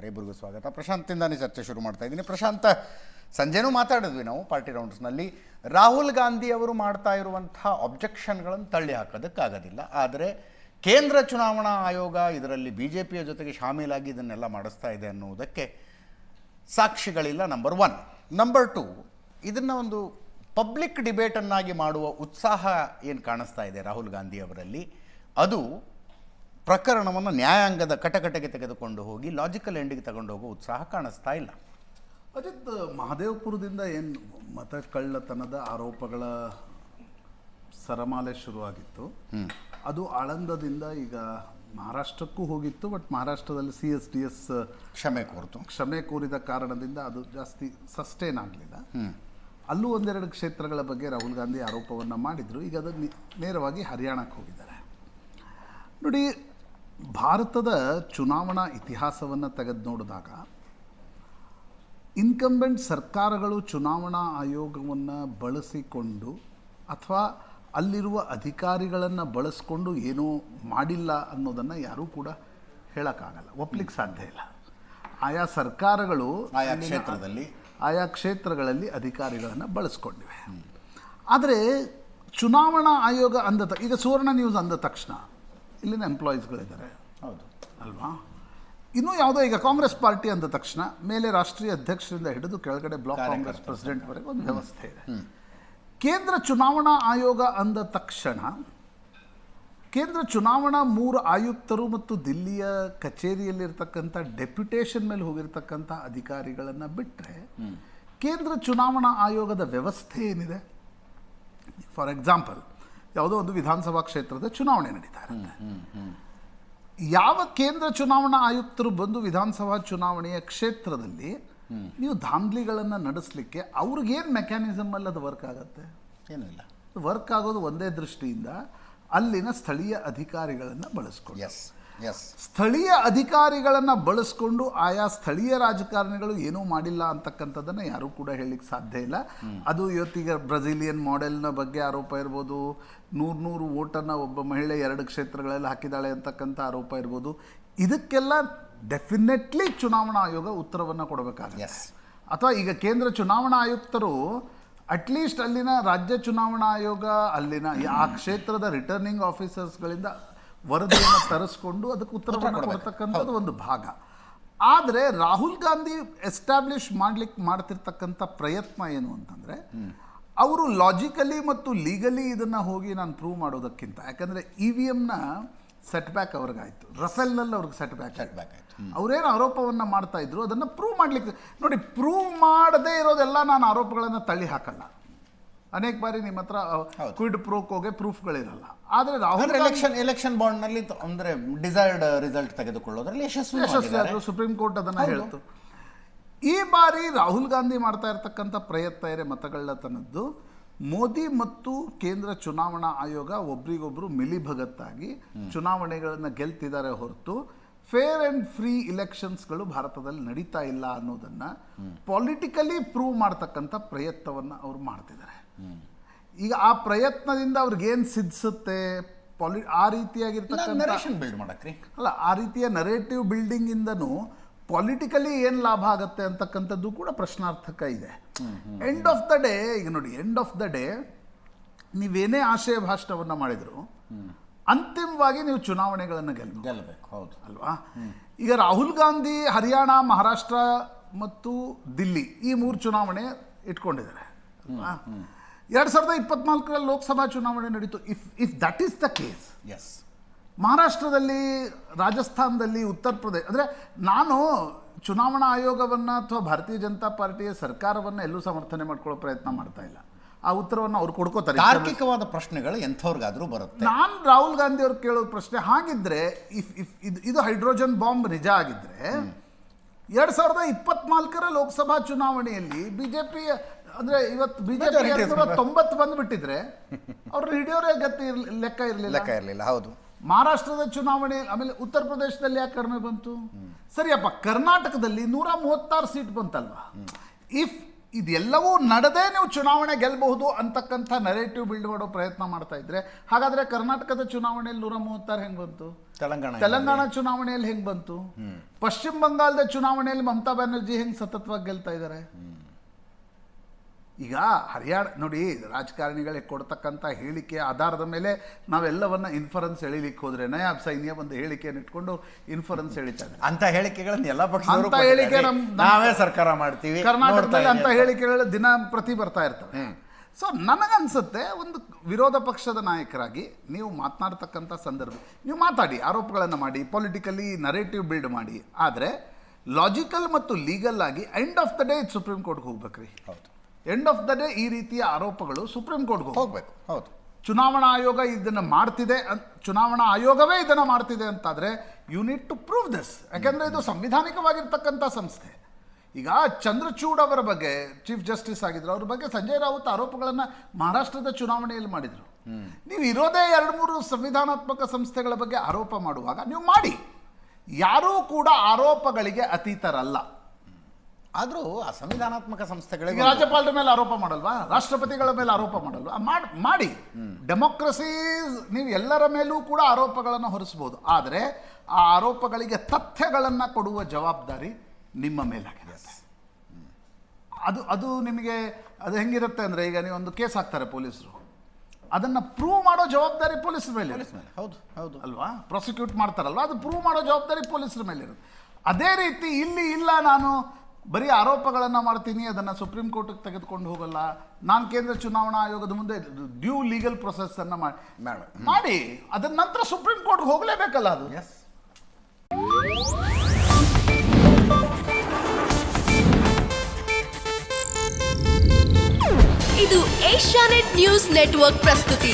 ನಮಸ್ಕಾರ, ಇಬ್ಬರಿಗೂ ಸ್ವಾಗತ. ಪ್ರಶಾಂತಿಂದಾನೇ ಚರ್ಚೆ ಶುರು ಮಾಡ್ತಾ ಇದ್ದೀನಿ. ಪ್ರಶಾಂತ್, ಸಂಜೆನೂ ಮಾತಾಡಿದ್ವಿ ನಾವು ಪಾರ್ಟಿ ರೌಂಡ್ಸ್ನಲ್ಲಿ. ರಾಹುಲ್ ಗಾಂಧಿ ಅವರು ಮಾಡ್ತಾ ಇರುವಂಥ ಅಬ್ಜೆಕ್ಷನ್ಗಳನ್ನು ತಳ್ಳಿ ಹಾಕೋದಕ್ಕಾಗೋದಿಲ್ಲ. ಆದರೆ ಕೇಂದ್ರ ಚುನಾವಣಾ ಆಯೋಗ ಇದರಲ್ಲಿ BJPಯ ಜೊತೆಗೆ ಶಾಮೀಲಾಗಿ ಇದನ್ನೆಲ್ಲ ಮಾಡಿಸ್ತಾ ಇದೆ ಅನ್ನುವುದಕ್ಕೆ ಸಾಕ್ಷಿಗಳಿಲ್ಲ. ನಂಬರ್ 1. ನಂಬರ್ 2, ಇದನ್ನು ಒಂದು ಪಬ್ಲಿಕ್ ಡಿಬೇಟನ್ನಾಗಿ ಮಾಡುವ ಉತ್ಸಾಹ ಏನು ಕಾಣಿಸ್ತಾ ಇದೆ ರಾಹುಲ್ ಗಾಂಧಿ ಅವರಲ್ಲಿ, ಅದು ಪ್ರಕರಣವನ್ನು ನ್ಯಾಯಾಂಗದ ಕಟಕಟೆಗೆ ತೆಗೆದುಕೊಂಡು ಹೋಗಿ ಲಾಜಿಕಲ್ ಎಂಡಿಗೆ ತಗೊಂಡು ಹೋಗೋ ಉತ್ಸಾಹ ಕಾಣಿಸ್ತಾ ಇಲ್ಲ. ಅಜಿತ್, ಮಹದೇವಪುರದಿಂದ ಏನು ಮತ ಕಳ್ಳತನದ ಆರೋಪಗಳ ಸರಮಾಲೆ ಶುರುವಾಗಿತ್ತು, ಅದು ಆಳಂದದಿಂದ ಈಗ ಮಹಾರಾಷ್ಟ್ರಕ್ಕೂ ಹೋಗಿತ್ತು. ಬಟ್ ಮಹಾರಾಷ್ಟ್ರದಲ್ಲಿ CSDS ಕ್ಷಮೆ ಕೋರಿದ ಕಾರಣದಿಂದ ಅದು ಜಾಸ್ತಿ ಸಸ್ಟೇನ್ ಆಗಲಿಲ್ಲ. ಅಲ್ಲೂ ಒಂದೆರಡು ಕ್ಷೇತ್ರಗಳ ಬಗ್ಗೆ ರಾಹುಲ್ ಗಾಂಧಿ ಆರೋಪವನ್ನು ಮಾಡಿದರು. ಈಗ ಅದು ನೇರವಾಗಿ ಹರಿಯಾಣಕ್ಕೆ ಹೋಗಿದ್ದಾರೆ. ನೋಡಿ, ಭಾರತದ ಚುನಾವಣಾ ಇತಿಹಾಸವನ್ನು ತೆಗೆದು ನೋಡಿದಾಗ ಇನ್ಕಂಬೆಂಟ್ ಸರ್ಕಾರಗಳು ಚುನಾವಣಾ ಆಯೋಗವನ್ನು ಬಳಸಿಕೊಂಡು ಅಥವಾ ಅಲ್ಲಿರುವ ಅಧಿಕಾರಿಗಳನ್ನು ಬಳಸ್ಕೊಂಡು ಏನೂ ಮಾಡಿಲ್ಲ ಅನ್ನೋದನ್ನು ಯಾರೂ ಕೂಡ ಹೇಳೋಕ್ಕಾಗಲ್ಲ, ಒಪ್ಲಿಕ್ಕೆ ಸಾಧ್ಯ ಇಲ್ಲ. ಆಯಾ ಸರ್ಕಾರಗಳು ಆಯಾ ಕ್ಷೇತ್ರಗಳಲ್ಲಿ ಅಧಿಕಾರಿಗಳನ್ನು ಬಳಸ್ಕೊಂಡಿವೆ. ಆದರೆ ಚುನಾವಣಾ ಆಯೋಗ ಈಗ ಸುವರ್ಣ ನ್ಯೂಸ್ ಅಂದ ತಕ್ಷಣ ಇಲ್ಲಿನ ಎಂಪ್ಲಾಯೀಸ್ಗಳಿದ್ದಾರೆ, ಹೌದು ಅಲ್ವಾ? ಇನ್ನೂ ಯಾವುದೋ ಈಗ ಕಾಂಗ್ರೆಸ್ ಪಾರ್ಟಿ ಅಂದ ತಕ್ಷಣ ಮೇಲೆ ರಾಷ್ಟ್ರೀಯ ಅಧ್ಯಕ್ಷರಿಂದ ಹಿಡಿದು ಕೆಳಗಡೆ ಬ್ಲಾಕ್ ಕಾಂಗ್ರೆಸ್ ಪ್ರೆಸಿಡೆಂಟ್ವರೆಗೆ ಒಂದು ವ್ಯವಸ್ಥೆ ಇದೆ. ಕೇಂದ್ರ ಚುನಾವಣಾ ಆಯೋಗ ಅಂದ ತಕ್ಷಣ ಕೇಂದ್ರ ಚುನಾವಣಾ 3 ಆಯುಕ್ತರು ಮತ್ತು ದಿಲ್ಲಿಯ ಕಚೇರಿಯಲ್ಲಿರ್ತಕ್ಕಂಥ ಡೆಪ್ಯುಟೇಷನ್ ಮೇಲೆ ಹೋಗಿರ್ತಕ್ಕಂಥ ಅಧಿಕಾರಿಗಳನ್ನು ಬಿಟ್ಟರೆ ಕೇಂದ್ರ ಚುನಾವಣಾ ಆಯೋಗದ ವ್ಯವಸ್ಥೆ ಏನಿದೆ, ಫಾರ್ ಎಕ್ಸಾಂಪಲ್ ಯಾವುದೋ ಒಂದು ವಿಧಾನಸಭಾ ಕ್ಷೇತ್ರದ ಚುನಾವಣೆ ನಡೀತಾ ಇರುತ್ತೆ. ಯಾವ ಕೇಂದ್ರ ಚುನಾವಣಾ ಆಯುಕ್ತರು ಬಂದು ವಿಧಾನಸಭಾ ಚುನಾವಣೆಯ ಕ್ಷೇತ್ರದಲ್ಲಿ ನೀವು ಧಾಂಧಲಿಗಳನ್ನು ನಡೆಸಲಿಕ್ಕೆ ಅವ್ರಿಗೇನು ಮೆಕ್ಯಾನಿಸಮ್ ಅಲ್ಲಿ ಅದು ವರ್ಕ್ ಆಗುತ್ತೆ? ಏನೂ ಇಲ್ಲ. ವರ್ಕ್ ಆಗೋದು ಒಂದೇ ದೃಷ್ಟಿಯಿಂದ ಅಲ್ಲಿನ ಸ್ಥಳೀಯ ಅಧಿಕಾರಿಗಳನ್ನು ಬಳಸ್ಕೊಂಡು, ಸ್ಥಳೀಯ ಅಧಿಕಾರಿಗಳನ್ನು ಬಳಸ್ಕೊಂಡು ಆಯಾ ಸ್ಥಳೀಯ ರಾಜಕಾರಣಿಗಳು ಏನೂ ಮಾಡಿಲ್ಲ ಅಂತಕ್ಕಂಥದ್ದನ್ನು ಯಾರೂ ಕೂಡ ಹೇಳಲಿಕ್ಕೆ ಸಾಧ್ಯ ಇಲ್ಲ. ಅದು ಇವತ್ತೀಗ ಬ್ರೆಜಿಲಿಯನ್ ಮಾಡೆಲ್ನ ಬಗ್ಗೆ ಆರೋಪ ಇರ್ಬೋದು, 100 ವೋಟನ್ನು ಒಬ್ಬ ಮಹಿಳೆ 2 ಕ್ಷೇತ್ರಗಳಲ್ಲಿ ಹಾಕಿದ್ದಾಳೆ ಅಂತಕ್ಕಂಥ ಆರೋಪ ಇರ್ಬೋದು. ಇದಕ್ಕೆಲ್ಲ ಡೆಫಿನೆಟ್ಲಿ ಚುನಾವಣಾ ಆಯೋಗ ಉತ್ತರವನ್ನು ಕೊಡಬೇಕಾಗುತ್ತೆ. ಅಥವಾ ಈಗ ಕೇಂದ್ರ ಚುನಾವಣಾ ಆಯುಕ್ತರು ಅಟ್ಲೀಸ್ಟ್ ಅಲ್ಲಿನ ರಾಜ್ಯ ಚುನಾವಣಾ ಆಯೋಗ, ಅಲ್ಲಿನ ಆ ಕ್ಷೇತ್ರದ ರಿಟರ್ನಿಂಗ್ ಆಫೀಸರ್ಸ್ಗಳಿಂದ ವರದಿಯನ್ನು ತರಿಸ್ಕೊಂಡು ಅದಕ್ಕೆ ಉತ್ತರವನ್ನು ಕೊಡ್ತಕ್ಕಂಥದ್ದು ಒಂದು ಭಾಗ. ಆದರೆ ರಾಹುಲ್ ಗಾಂಧಿ ಎಸ್ಟಾಬ್ಲಿಷ್ ಮಾಡ್ತಿರ್ತಕ್ಕಂಥ ಪ್ರಯತ್ನ ಏನು ಅಂತಂದರೆ, ಅವರು ಲಾಜಿಕಲಿ ಮತ್ತು ಲೀಗಲಿ ಇದನ್ನು ಹೋಗಿ ನಾನು ಪ್ರೂವ್ ಮಾಡೋದಕ್ಕಿಂತ, ಯಾಕಂದರೆ EVMನ ಸೆಟ್ಬ್ಯಾಕ್ ಅವ್ರಿಗಾಯಿತು, ರಫೇಲ್ನಲ್ಲಿ ಅವ್ರಿಗೆ ಸೆಟ್ಬ್ಯಾಕ್ ಆಯಿತು. ಅವರೇನು ಆರೋಪವನ್ನು ಮಾಡ್ತಾ ಇದ್ರು ಅದನ್ನು ಪ್ರೂವ್ ಮಾಡಲಿಕ್ಕೆ ನೋಡಿ, ಪ್ರೂವ್ ಮಾಡದೇ ಇರೋದೆಲ್ಲ ನಾನು ಆರೋಪಗಳನ್ನು ತಳ್ಳಿ ಹಾಕಲ್ಲ. ಅನೇಕ ಬಾರಿ ನಿಮ್ಮ ಹತ್ರ ಕ್ವಿಡ್ ಪ್ರೋಕೋಗೆ ಪ್ರೂಫ್ಗಳಿರಲ್ಲ. ಆದರೆ ರಾಹುಲ್ ಎಲೆಕ್ಷನ್ ಬಾಂಡ್ನಲ್ಲಿ ಅಂದರೆ ಡಿಸೈರ್ಡ್ ರಿಸಲ್ಟ್ ತೆಗೆದುಕೊಳ್ಳೋದ್ರಲ್ಲಿ ಯಶಸ್ವಿ ಸುಪ್ರೀಂ ಕೋರ್ಟ್ ಅದನ್ನು ಹೇಳ್ತು. ಈ ಬಾರಿ ರಾಹುಲ್ ಗಾಂಧಿ ಮಾಡ್ತಾ ಇರ್ತಕ್ಕಂಥ ಪ್ರಯತ್ನ ಇದೆ ಮತಗಳ್ಳತನದ್ದು. ಮೋದಿ ಮತ್ತು ಕೇಂದ್ರ ಚುನಾವಣಾ ಆಯೋಗ ಒಬ್ರಿಗೊಬ್ರು ಮಿಲಿಭಗತ್ತಾಗಿ ಚುನಾವಣೆಗಳನ್ನು ಗೆಲ್ತಿದ್ದಾರೆ ಹೊರತು ಫೇರ್ ಆ್ಯಂಡ್ ಫ್ರೀ ಇಲೆಕ್ಷನ್ಸ್ಗಳು ಭಾರತದಲ್ಲಿ ನಡೀತಾ ಇಲ್ಲ ಅನ್ನೋದನ್ನು ಪೊಲಿಟಿಕಲಿ ಪ್ರೂವ್ ಮಾಡ್ತಕ್ಕಂಥ ಪ್ರಯತ್ನವನ್ನು ಅವರು ಮಾಡ್ತಿದ್ದಾರೆ. ಈಗ ಆ ಪ್ರಯತ್ನದಿಂದ ಅವ್ರಿಗೇನು ಸಿದ್ಧಿಸುತ್ತೆ, ಆ ರೀತಿಯಾಗಿರ್ತಕ್ಕಂಥ ಆ ರೀತಿಯ ನರೇಟಿವ್ ಬಿಲ್ಡಿಂಗಿಂದನೂ ಪೊಲಿಟಿಕಲಿ ಏನು ಲಾಭ ಆಗುತ್ತೆ ಅಂತಕ್ಕಂಥದ್ದು ಕೂಡ ಪ್ರಶ್ನಾರ್ಥಕ ಇದೆ. ಎಂಡ್ ಆಫ್ ದ ಡೇ, ಈಗ ನೋಡಿ, ಎಂಡ್ ಆಫ್ ದ ಡೇ ನೀವೇನೇ ಆಶಯ ಭಾಷಣವನ್ನು ಮಾಡಿದ್ರು ಅಂತಿಮವಾಗಿ ನೀವು ಚುನಾವಣೆಗಳನ್ನು ಗೆಲ್ಲಬೇಕು, ಹೌದು ಅಲ್ವಾ? ಈಗ ರಾಹುಲ್ ಗಾಂಧಿ ಹರಿಯಾಣ, ಮಹಾರಾಷ್ಟ್ರ ಮತ್ತು ದಿಲ್ಲಿ ಈ 3 ಚುನಾವಣೆ ಇಟ್ಕೊಂಡಿದ್ದಾರೆ ಅಲ್ವಾ? 2024ರಲ್ಲಿ ಲೋಕಸಭಾ ಚುನಾವಣೆ ನಡೀತು. If that is the case, ಮಹಾರಾಷ್ಟ್ರದಲ್ಲಿ, ರಾಜಸ್ಥಾನದಲ್ಲಿ, ಉತ್ತರ ಪ್ರದೇಶ, ಅಂದರೆ ನಾನು ಚುನಾವಣಾ ಆಯೋಗವನ್ನು ಅಥವಾ ಭಾರತೀಯ ಜನತಾ ಪಾರ್ಟಿಯ ಸರ್ಕಾರವನ್ನು ಎಲ್ಲೂ ಸಮರ್ಥನೆ ಮಾಡ್ಕೊಳ್ಳೋ ಪ್ರಯತ್ನ ಮಾಡ್ತಾ ಇಲ್ಲ. ಆ ಉತ್ತರವನ್ನು ಅವ್ರು ಕೊಡ್ಕೋತಾರೆ. ತಾರ್ಕಿಕವಾದ ಪ್ರಶ್ನೆಗಳು ಎಂಥವ್ರಿಗಾದ್ರೂ ಬರುತ್ತೆ. ನಾನು ರಾಹುಲ್ ಗಾಂಧಿ ಅವ್ರು ಕೇಳೋ ಪ್ರಶ್ನೆ ಹಾಗಿದ್ರೆ, ಇದು ಹೈಡ್ರೋಜನ್ ಬಾಂಬ್ ನಿಜ ಆಗಿದ್ರೆ 2024ರ ಲೋಕಸಭಾ ಚುನಾವಣೆಯಲ್ಲಿ ಬಿಜೆಪಿ ಅಂದರೆ ಇವತ್ತು ಬಿಜೆಪಿ 90 ಬಂದುಬಿಟ್ಟಿದ್ರೆ ಅವ್ರನ್ನ ಹಿಡಿಯೋರೇ ಲೆಕ್ಕ ಇರಲಿಲ್ಲ. ಹೌದು. ಮಹಾರಾಷ್ಟ್ರದ ಚುನಾವಣೆ, ಆಮೇಲೆ ಉತ್ತರ ಪ್ರದೇಶದಲ್ಲಿ ಯಾಕೆ ಕಡಿಮೆ ಬಂತು? ಸರಿಯಪ್ಪ, ಕರ್ನಾಟಕದಲ್ಲಿ 136 ಸೀಟ್ ಬಂತಲ್ವಾ? ಇಫ್ ಇದೆಲ್ಲವೂ ನಡೆದೇ ನೀವು ಚುನಾವಣೆ ಗೆಲ್ಲಬಹುದು ಅಂತಕ್ಕಂಥ ನರೇಟಿವ್ ಬಿಲ್ಡ್ ಮಾಡೋ ಪ್ರಯತ್ನ ಮಾಡ್ತಾ ಇದ್ರೆ, ಹಾಗಾದ್ರೆ ಕರ್ನಾಟಕದ ಚುನಾವಣೆಯಲ್ಲಿ 136 ಹೆಂಗ್ ಬಂತು? ತೆಲಂಗಾಣ ಚುನಾವಣೆಯಲ್ಲಿ ಹೆಂಗ್ ಬಂತು? ಪಶ್ಚಿಮ ಬಂಗಾಳದ ಚುನಾವಣೆಯಲ್ಲಿ ಮಮತಾ ಬ್ಯಾನರ್ಜಿ ಹೆಂಗ್ ಸತತವಾಗಿ ಗೆಲ್ತಾ ಇದ್ದಾರೆ? ಈಗ ಹರಿಯಾಣ ನೋಡಿ, ರಾಜಕಾರಣಿಗಳಿಗೆ ಕೊಡ್ತಕ್ಕಂಥ ಹೇಳಿಕೆಯ ಆಧಾರದ ಮೇಲೆ ನಾವೆಲ್ಲವನ್ನ ಇನ್ಫರೆನ್ಸ್ ಎಳಿಲಿಕ್ಕೆ ಹೋದ್ರೆ ನಯಾಬ್ ಸೈನ್ಯ ಒಂದು ಹೇಳಿಕೆಯನ್ನು ಇಟ್ಕೊಂಡು ಇನ್ಫರೆನ್ಸ್ ಎಳಿತಾರೆ. ಅಂತ ಹೇಳಿಕೆಗಳನ್ನ ಎಲ್ಲ ಅಂತ ಹೇಳಿಕೆ ನಾವೇ ಸರ್ಕಾರ ಮಾಡ್ತೀವಿ ಕರ್ನಾಟಕದಲ್ಲಿ ಅಂತ ಹೇಳಿಕೆಗಳು ದಿನ ಪ್ರತಿ ಬರ್ತಾ ಇರ್ತವೆ. ಸೊ ನನಗನ್ಸುತ್ತೆ, ಒಂದು ವಿರೋಧ ಪಕ್ಷದ ನಾಯಕರಾಗಿ ನೀವು ಮಾತನಾಡ್ತಕ್ಕಂಥ ಸಂದರ್ಭ ನೀವು ಮಾತಾಡಿ, ಆರೋಪಗಳನ್ನು ಮಾಡಿ, ಪೊಲಿಟಿಕಲಿ ನರೇಟಿವ್ ಬಿಲ್ಡ್ ಮಾಡಿ, ಆದರೆ ಲಾಜಿಕಲ್ ಮತ್ತು ಲೀಗಲ್ ಆಗಿ end of the day supreme ಕೋರ್ಟ್ಗೆ ಹೋಗ್ಬೇಕ್ರಿ. ಹೌದು, ಎಂಡ್ ಆಫ್ ದ ಡೇ ಈ ರೀತಿಯ ಆರೋಪಗಳು ಸುಪ್ರೀಂ ಕೋರ್ಟ್ಗೆ ಹೋಗ್ಬೇಕು. ಹೌದು, ಚುನಾವಣಾ ಆಯೋಗ ಇದನ್ನು ಮಾಡ್ತಿದೆ, ಚುನಾವಣಾ ಆಯೋಗವೇ ಇದನ್ನು ಮಾಡ್ತಿದೆ ಅಂತಾದರೆ you need to prove this. ಯಾಕೆಂದರೆ ಇದು ಸಂವಿಧಾನಿಕವಾಗಿರ್ತಕ್ಕಂಥ ಸಂಸ್ಥೆ. ಈಗ ಚಂದ್ರಚೂಡ್ ಅವರ ಬಗ್ಗೆ, ಚೀಫ್ ಜಸ್ಟಿಸ್ ಆಗಿದ್ರು, ಅವ್ರ ಬಗ್ಗೆ ಸಂಜಯ್ ರಾವುತ್ ಆರೋಪಗಳನ್ನು ಮಹಾರಾಷ್ಟ್ರದ ಚುನಾವಣೆಯಲ್ಲಿ ಮಾಡಿದರು. ನೀವು ಇರೋದೇ 2-3 ಸಂವಿಧಾನಾತ್ಮಕ ಸಂಸ್ಥೆಗಳ ಬಗ್ಗೆ ಆರೋಪ ಮಾಡುವಾಗ ನೀವು ಮಾಡಿ. ಯಾರೂ ಕೂಡ ಆರೋಪಗಳಿಗೆ ಅತೀತರಲ್ಲ. ಆದರೂ ಅಸಂವಿಧಾನಾತ್ಮಕ ಸಂಸ್ಥೆಗಳಿಗೆ ರಾಜ್ಯಪಾಲರ ಮೇಲೆ ಆರೋಪ ಮಾಡಲ್ವಾ? ರಾಷ್ಟ್ರಪತಿಗಳ ಮೇಲೆ ಆರೋಪ ಮಾಡಲ್ವಾ? ಮಾಡಿ. ಡೆಮೋಕ್ರಸಿ, ನೀವು ಎಲ್ಲರ ಮೇಲೂ ಕೂಡ ಆರೋಪಗಳನ್ನು ಹೊರಿಸಬಹುದು, ಆದರೆ ಆ ಆರೋಪಗಳಿಗೆ ತಥ್ಯಗಳನ್ನು ಕೊಡುವ ಜವಾಬ್ದಾರಿ ನಿಮ್ಮ ಮೇಲಾಗಿದೆ. ಅದು ನಿಮಗೆ ಅದು ಹೆಂಗಿರುತ್ತೆ ಅಂದರೆ, ಈಗ ನೀವು ಒಂದು ಕೇಸ್ ಹಾಕ್ತಾರೆ ಪೊಲೀಸರು, ಅದನ್ನು ಪ್ರೂವ್ ಮಾಡೋ ಜವಾಬ್ದಾರಿ ಪೊಲೀಸರ ಮೇಲೆ. ಹೌದು ಹೌದು ಅಲ್ವಾ? ಪ್ರಾಸಿಕ್ಯೂಟ್ ಮಾಡ್ತಾರಲ್ವ, ಅದು ಪ್ರೂವ್ ಮಾಡೋ ಜವಾಬ್ದಾರಿ ಪೊಲೀಸರ ಮೇಲೆ ಇರುತ್ತೆ. ಅದೇ ರೀತಿ ಇಲ್ಲಿ ಇಲ್ಲ, ನಾನು ಬರೀ ಆರೋಪಗಳನ್ನು ಮಾಡ್ತೀನಿ, ಅದನ್ನು ಸುಪ್ರೀಂ ಕೋರ್ಟಿಗೆ ತೆಗೆದುಕೊಂಡು ಹೋಗಲ್ಲ, ನಾನು ಕೇಂದ್ರ ಚುನಾವಣಾ ಆಯೋಗದ ಮುಂದೆ ಡ್ಯೂ ಲೀಗಲ್ ಪ್ರೊಸೆಸ್ಸನ್ನು ಮಾಡಿ ಅದನ್ನ ನಂತರ ಸುಪ್ರೀಂ ಕೋರ್ಟ್ಗೆ ಹೋಗಲೇಬೇಕಲ್ಲ ಅದು. ಎಸ್. ಇದು ಏಷ್ಯಾನೆಟ್ ನ್ಯೂಸ್ ನೆಟ್ವರ್ಕ್ ಪ್ರಸ್ತುತಿ.